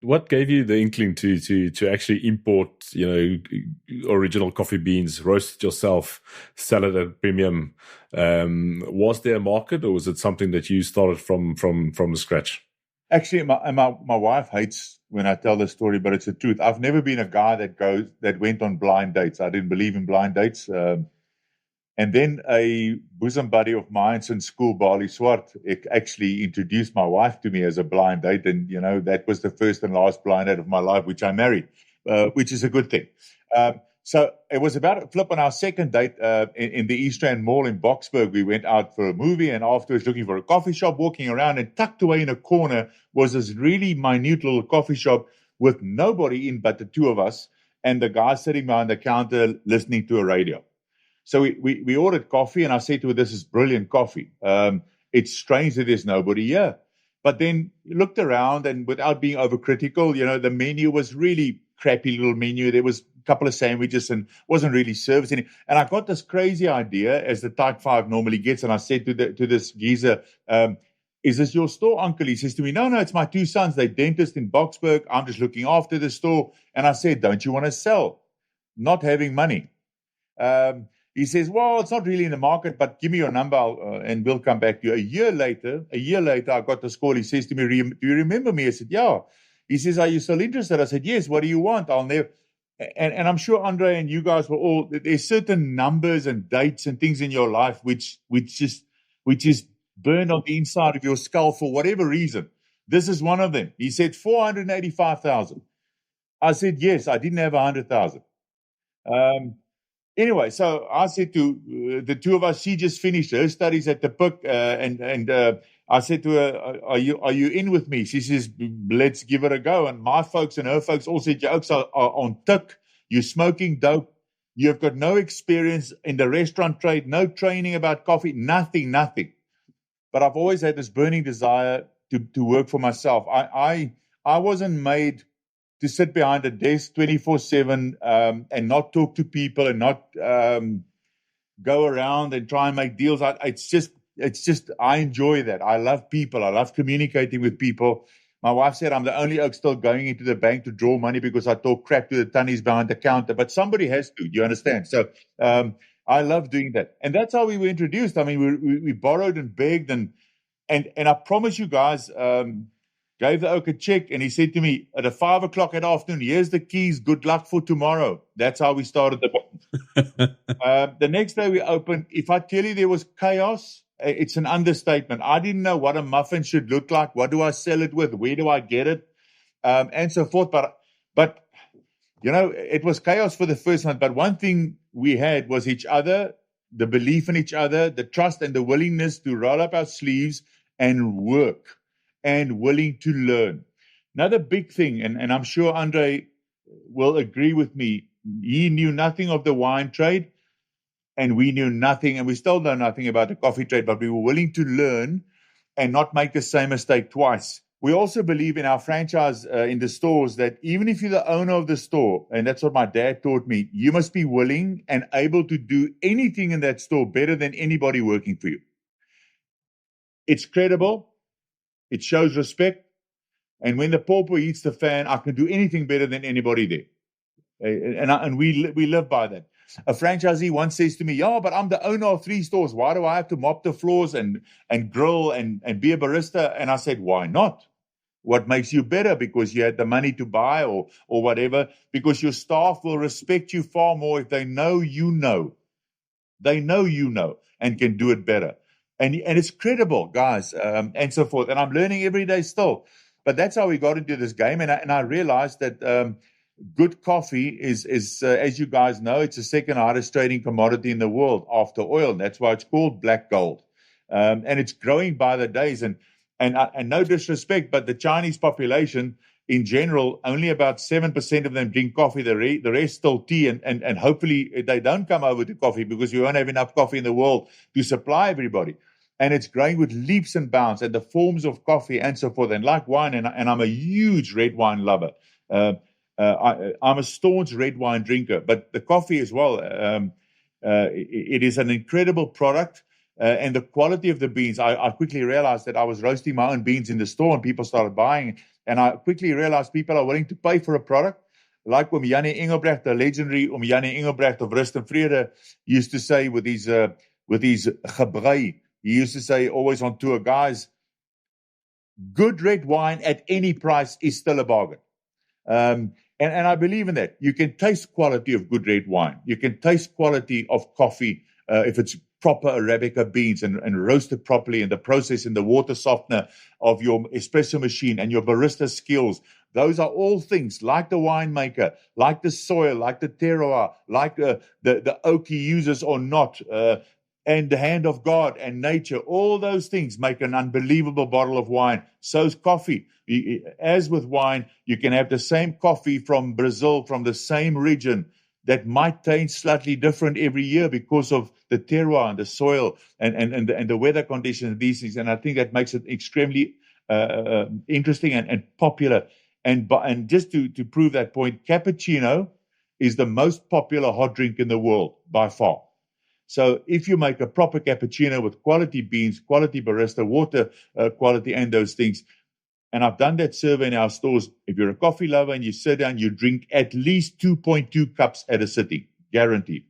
What gave you the inkling to actually import, original coffee beans, roast it yourself, sell it at premium? Was there a market, or was it something that you started from scratch? Actually, my wife hates when I tell the story, but it's the truth. I've never been a guy that went on blind dates. I didn't believe in blind dates. And then a bosom buddy of mine since school, Bali Swart, actually introduced my wife to me as a blind date. And, that was the first and last blind date of my life, which I married, which is a good thing. So it was about a flip on our second date in the East Rand Mall in Boksburg. We went out for a movie and afterwards looking for a coffee shop, walking around, and tucked away in a corner was this really minute little coffee shop with nobody in but the two of us and the guy sitting behind the counter listening to a radio. So we ordered coffee, and I said to her, "This is brilliant coffee. It's strange that there's nobody here." But then looked around, and without being overcritical, the menu was really crappy little menu. There was a couple of sandwiches and wasn't really servicing. And I got this crazy idea, as the Type 5 normally gets, and I said to this geezer, "Is this your store, uncle?" He says to me, No, it's my two sons. They're dentists in Boksburg. I'm just looking after the store. And I said, "Don't you want to sell?" Not having money. He says, "Well, it's not really in the market, but give me your number and we'll come back to you." A year later, I got this call. He says to me, "Do you remember me?" I said, "Yeah." He says, "Are you still interested?" I said, "Yes. What do you want?" I'll never. And I'm sure Andre and you guys were all. There's certain numbers and dates and things in your life which is burned on the inside of your skull for whatever reason. This is one of them. He said 485,000. I said yes. I didn't have 100,000. Anyway, so I said to the two of us, she just finished her studies at the PUC, and I said to her, are you in with me? She says, "Let's give it a go." And my folks and her folks all said, "Your oaks are on tick. You're smoking dope. You've got no experience in the restaurant trade, no training about coffee, nothing. But I've always had this burning desire to work for myself. I wasn't made to sit behind a desk 24/7 and not talk to people and not go around and try and make deals. It's just I enjoy that. I love people. I love communicating with people. My wife said I'm the only oak still going into the bank to draw money because I talk crap to the tunnies behind the counter. But somebody has to. You understand? So I love doing that, and that's how we were introduced. I mean, we borrowed and begged, and I promise you guys. Gave the oak a check, and he said to me at 5 o'clock in the afternoon, "Here's the keys. Good luck for tomorrow." That's how we started the next day we opened. If I tell you there was chaos, it's an understatement. I didn't know what a muffin should look like. What do I sell it with? Where do I get it? And so forth. But it was chaos for the first month. But one thing we had was each other, the belief in each other, the trust and the willingness to roll up our sleeves and work. And willing to learn. Another big thing, and I'm sure Andre will agree with me, he knew nothing of the wine trade, and we knew nothing, and we still know nothing about the coffee trade, but we were willing to learn and not make the same mistake twice. We also believe in our franchise in the stores that even if you're the owner of the store, and that's what my dad taught me, you must be willing and able to do anything in that store better than anybody working for you. It's credible. It shows respect. And when the pauper hits the fan, I can do anything better than anybody there. And we live by that. A franchisee once says to me, "Yeah, but I'm the owner of 3 stores. Why do I have to mop the floors and grill and be a barista?" And I said, "Why not? What makes you better? Because you had the money to buy or whatever. Because your staff will respect you far more if they know you know. They know you know and can do it better. And it's credible, guys, and so forth. And I'm learning every day still. But that's how we got into this game. And I realized that good coffee is as you guys know, it's the second hardest trading commodity in the world after oil. And that's why it's called black gold. And it's growing by the days. And no disrespect, but the Chinese population in general, only about 7% of them drink coffee. The rest still tea, and hopefully they don't come over to coffee because we won't have enough coffee in the world to supply everybody. And it's growing with leaps and bounds, and the forms of coffee and so forth. And like wine, and I'm a huge red wine lover. I'm a staunch red wine drinker, but the coffee as well. It is an incredible product. And the quality of the beans, I quickly realized that I was roasting my own beans in the store, and people started buying. And I quickly realized people are willing to pay for a product. Like Jannie Engelbrecht, the legendary Jannie Engelbrecht of Rust and Vrede, used to say with his gebrei, he used to say always on tour, guys, good red wine at any price is still a bargain. And I believe in that. You can taste quality of good red wine. You can taste quality of coffee if it's proper Arabica beans and roasted properly in the process in the water softener of your espresso machine and your barista skills. Those are all things like the winemaker, like the soil, like the terroir, like the oak he uses or not, and the hand of God and nature. All those things make an unbelievable bottle of wine. So's coffee. As with wine, you can have the same coffee from Brazil, from the same region, that might taste slightly different every year because of the terroir and the soil and the weather conditions and these things. And I think that makes it extremely interesting and popular. And just to prove that point, cappuccino is the most popular hot drink in the world by far. So if you make a proper cappuccino with quality beans, quality barista, water quality, and those things, and I've done that survey in our stores, if you're a coffee lover and you sit down, you drink at least 2.2 cups at a sitting, guaranteed.